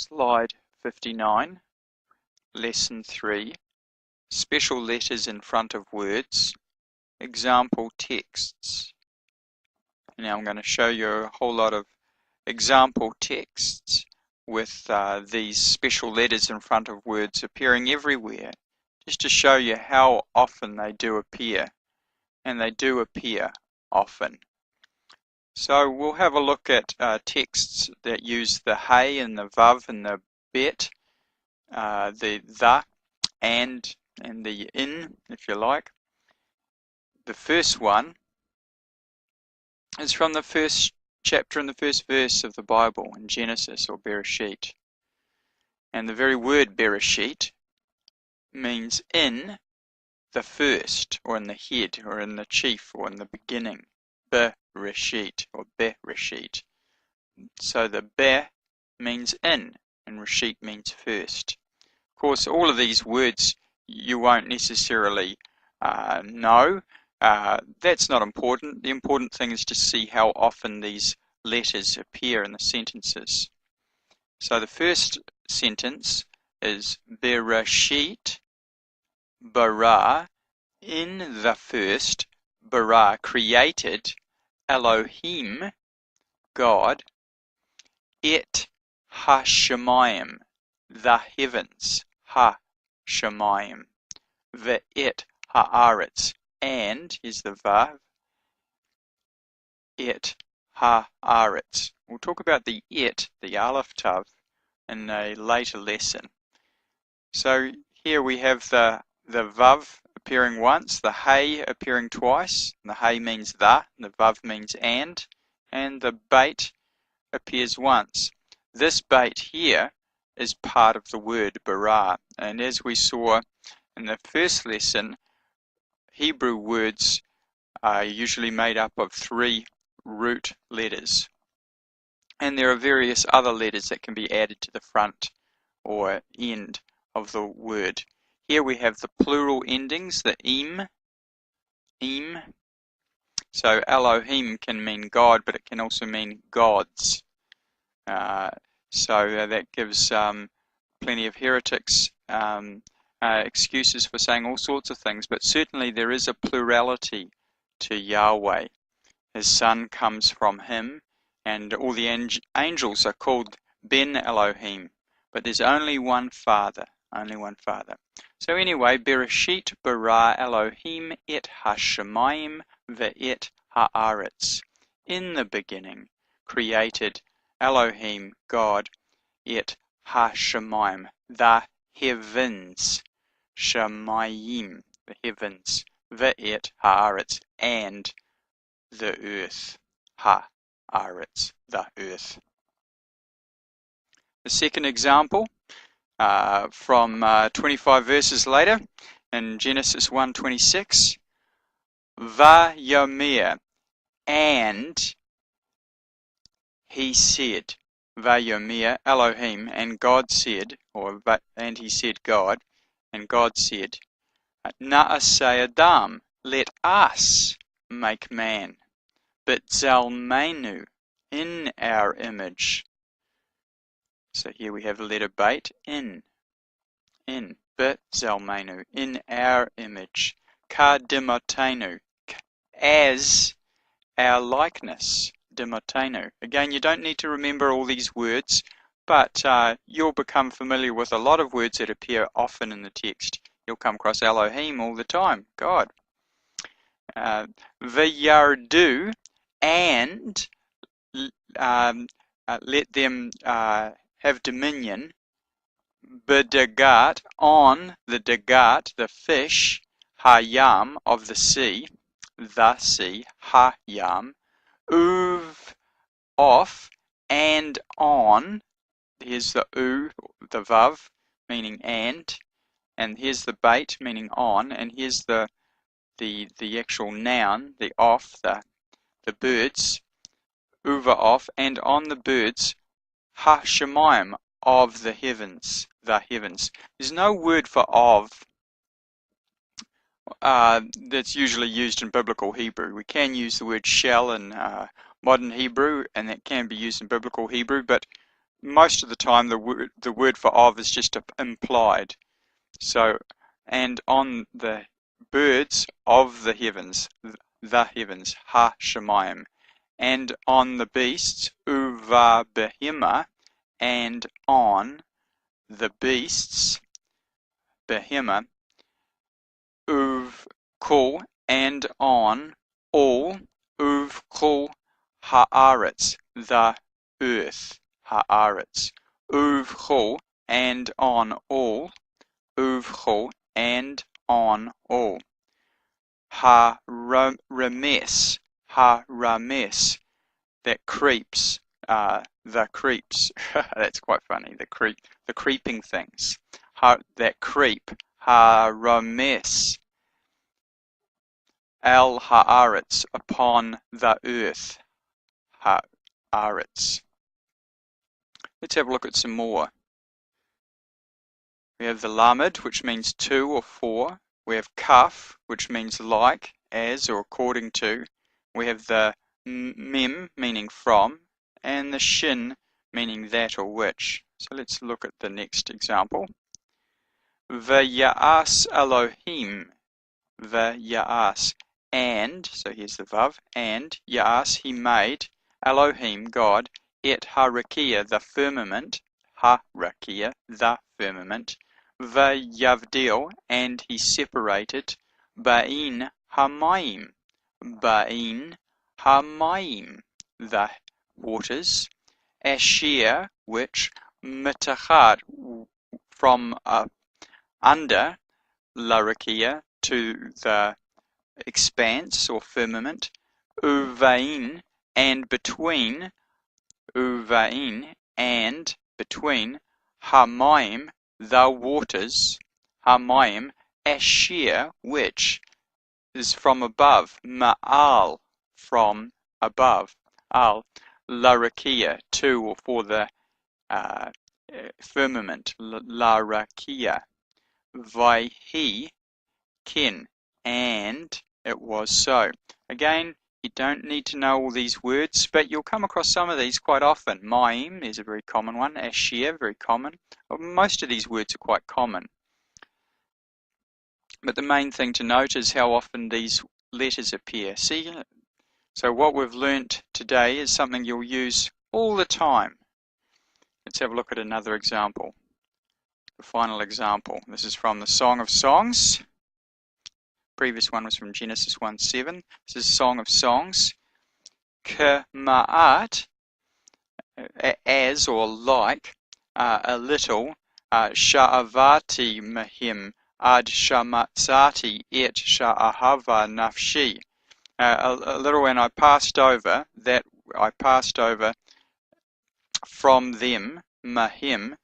Slide 59, Lesson 3, Special Letters in Front of Words, Example Texts. Now I'm going to show you a whole lot of example texts with these special letters in front of words appearing everywhere, just to show you how often they do appear, and they do appear often. So we'll have a look at texts that use the hey and the vav and the bet, the and the in, if you like. The first one is from the first chapter and the first verse of the Bible in Genesis, or Bereshit. And the very word Bereshit means in the first, or in the head, or in the chief, or in the beginning. Bereshit, or Bereshit. So the Be means in, and Reshit means first. Of course, all of these words you won't necessarily know. That's not important. The important thing is to see how often these letters appear in the sentences. So the first sentence is Bereshit bara, in the first, bara, created, Elohim, God, et ha-shamayim, the heavens, ha-shamayim, ve'et ha'aretz, and, here's the vav, et ha'aretz. We'll talk about the et, the aleph tav, in a later lesson. So here we have the vav appearing once, the hey appearing twice. The hey means the vav means and the bait appears once. This bait here is part of the word bara, and as we saw in the first lesson, Hebrew words are usually made up of 3 root letters, and there are various other letters that can be added to the front or end of the word. Here we have the plural endings, the im. So Elohim can mean God, but it can also mean gods. So that gives plenty of heretics excuses for saying all sorts of things, but certainly there is a plurality to Yahweh. His son comes from him, and all the angels are called Ben Elohim, but there's only one Father, So anyway, Bereshit bara Elohim et ha-shamayim ve'et ha'aretz. In the beginning created Elohim, God, et ha-shamayim, the heavens, shamayim, the heavens, ve'et ha'aretz, and the earth, ha'aretz, the earth. The second example, from 25 verses later, in Genesis 1:26, Vayomer, and he said, Vayomer, Elohim, and God said, and he said God, and God said, Na'aseh Adam, let us make man, b'tzelmenu, in our image. So here we have the letter bait, in, b'tzelmenu, in our image, kadimotenu, as our likeness, dimotenu. Again, you don't need to remember all these words, but you'll become familiar with a lot of words that appear often in the text. You'll come across Elohim all the time, God. V'yardu, and let them have dominion, b'dagat, on the dagat, the fish, hayam, of the sea, hayam, uv, off, and on. Here's the u, the vav, meaning and here's the bait, meaning on, and here's the actual noun, the off, the birds, uva, off, and on the birds, ha-shamayim, of the heavens, There's no word for of that's usually used in biblical Hebrew. We can use the word shall in modern Hebrew, and that can be used in biblical Hebrew, but most of the time the word for of is just implied. So, and on the birds of the heavens, ha shemayim, and on the beasts, uva behema, and on the beasts, behema, uv kul, and on all, uv kul haaretz, the earth, haaretz, uv kul, and on all, uv kul, and on all. Ha-rames, that creeps, the creeps, that's quite funny, the creeping things, that creep, ha-rames, al haaretz, upon the earth, haaretz. Let's have a look at some more. We have the lamed, which means to or for. We have kaf, which means like, as, or according to. We have the mem, meaning from, and the shin, meaning that or which. So let's look at the next example. V'ya'as Elohim, v'ya'as, and, so here's the vav, and, ya'as, he made, Elohim, God, et harakia, the firmament, harakia, the firmament, v'yavdil, and he separated, ba'in hamayim, ba'in hamayim, the waters, asher, which, mitachad, from under, larakia, to the expanse or firmament, uvain, and between, uvain, and between, hamayim, the waters, hamayim, asher, which is from above, ma'al, from above, al, larakia, to or for the firmament, larakia, vaihi, kin, and it was so. Again, you don't need to know all these words, but you'll come across some of these quite often. Ma'im is a very common one. Asher, very common. Most of these words are quite common. But the main thing to note is how often these letters appear. See? So what we've learnt today is something you'll use all the time. Let's have a look at another example. The final example. This is from the Song of Songs. Previous one was from Genesis 1:7. This is Song of Songs. K'ma'at, as or like, a little, sha'avati mahim, ad shamatzati et sha'ahava nafshi. A little, and I passed over, that I passed over from them, mahim,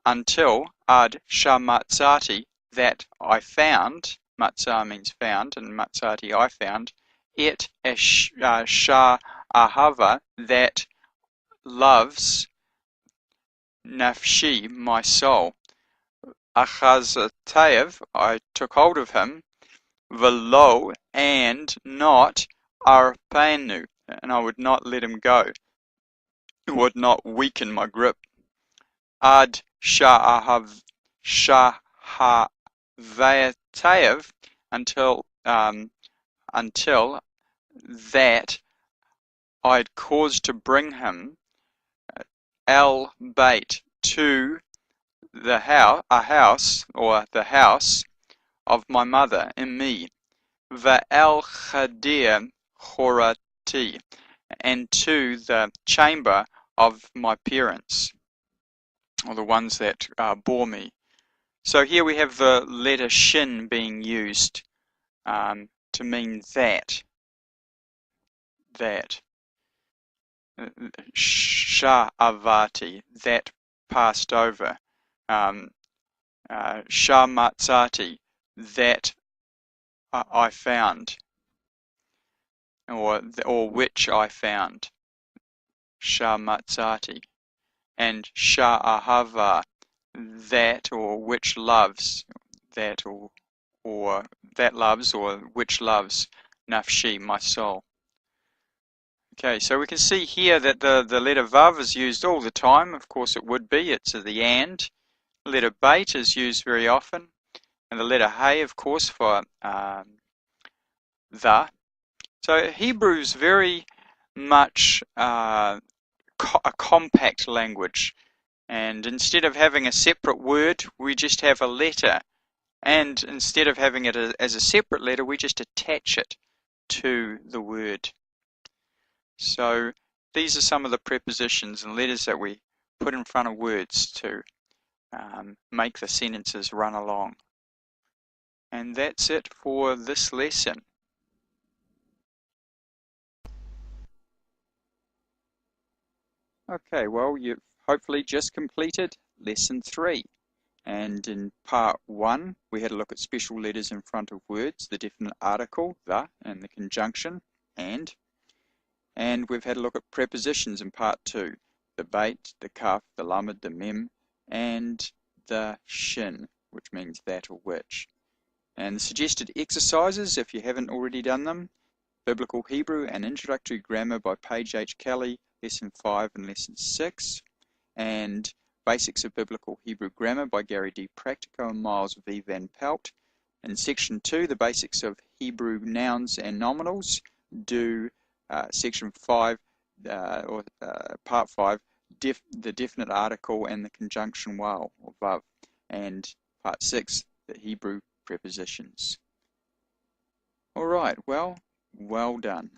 until ad shamatzati, that I found, matzah means found, and matzati I found, et sha'ahava, that loves, nafshi, my soul. Achazatayev, I took hold of him, velo, and not arpanu, and I would not let him go, would not weaken my grip. Ad sha'ahavayatev, until that I'd caused to bring him el bait, to the house, or the house of my mother in me, va'el chadir chorati, and to the chamber of my parents, or the ones that bore me. So here we have the letter shin being used to mean that. Sha'avati, that passed over. Shamatzati, that I found, or which I found. Shamatzati. And sha'ahava, that or which loves, that or that loves, or which loves, nafshi, my soul. Okay, so we can see here that the letter Vav is used all the time. Of course it would be, it's the and. The letter Beit is used very often. And the letter Hey, of course, for the. So Hebrew is very much a compact language. And instead of having a separate word, we just have a letter. And instead of having it as a separate letter, we just attach it to the word. So these are some of the prepositions and letters that we put in front of words to make the sentences run along. And that's it for this lesson. Okay, well, you've hopefully just completed lesson 3. And in part 1, we had a look at special letters in front of words, the definite article, the, and the conjunction, and. And we've had a look at prepositions in part 2, the beit, the kaf, the lamed, the mem, and the shin, which means that or which. And the suggested exercises, if you haven't already done them, Biblical Hebrew and Introductory Grammar by Paige H. Kelly, Lesson 5 and Lesson 6, and Basics of Biblical Hebrew Grammar by Gary D. Practico and Miles V. Van Pelt. In Section 2, the Basics of Hebrew Nouns and Nominals, do Section 5, Part 5, the definite article and the conjunction waw, or vav, and Part 6, the Hebrew prepositions. All right, well done.